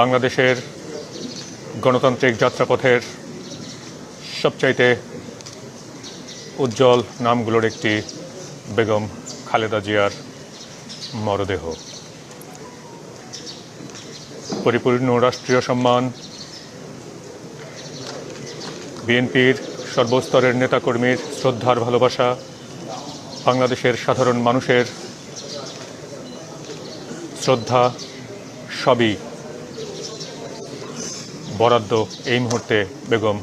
বাংলাদেশের গণতান্ত্রিক যাত্রাপথের সবচাইতে উজ্জ্বল নামগুলোর একটি বেগম খালেদা জিয়ার মরদেহ। পরিপূর্ণ রাষ্ট্রীয় সম্মান, বিএনপির সর্বস্তরের নেতাকর্মীর শ্রদ্ধার ভালোবাসা, বাংলাদেশের সাধারণ মানুষের শ্রদ্ধা সবই বরাদ্দ এই মুহূর্তে বেগম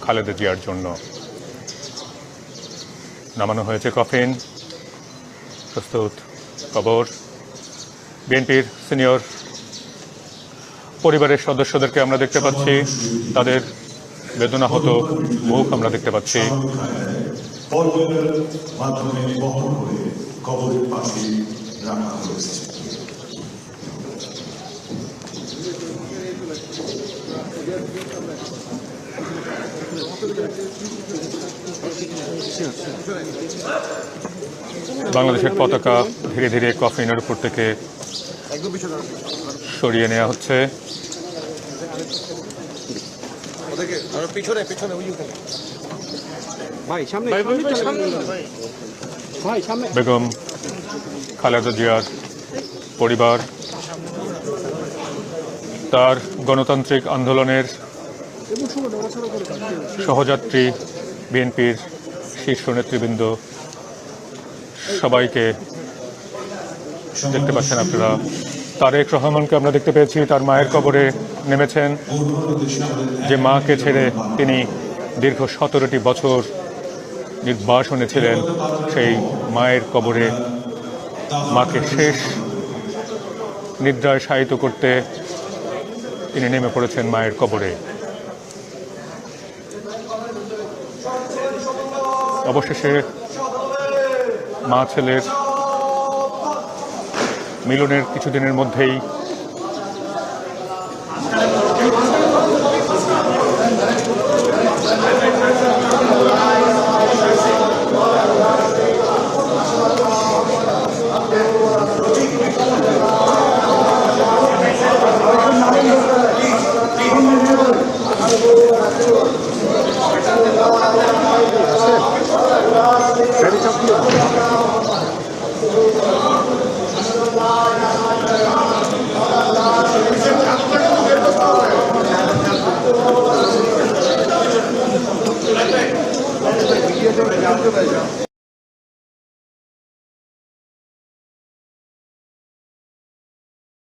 খালেদা জিয়ার জন্য। নামানো হয়েছে কফিন, প্রস্তুত কবর। বিএনপির সিনিয়র পরিবারের সদস্যদেরকে আমরা দেখতে পাচ্ছি, তাদের বেদনাহত মুখ আমরা দেখতে পাচ্ছি। বাংলাদেশের পতাকা ধীরে ধীরে কফিনের উপর থেকে সরিয়ে নেওয়া হচ্ছে। বেগম খালেদা জিয়ার পরিবার তার গণতান্ত্রিক আন্দোলনের সহযাত্রী, বিএনপির শীর্ষ নেতৃবৃন্দ সবাইকে দেখতে পাচ্ছেন আপনারা। তারেক রহমানকে আমরা দেখতে পেয়েছি, তার মায়ের কবরে নেমেছেন। যে মাকে ছেড়ে তিনি দীর্ঘ 17টি বছর নির্বাসনে ছিলেন, সেই মায়ের কবরে মাকে শেষ নিদ্রায় শায়িত করতে তিনি নেমে পড়েছেন মায়ের কবরে। অবশেষে মা ছেলের মিলনের কিছুদিনের মধ্যেই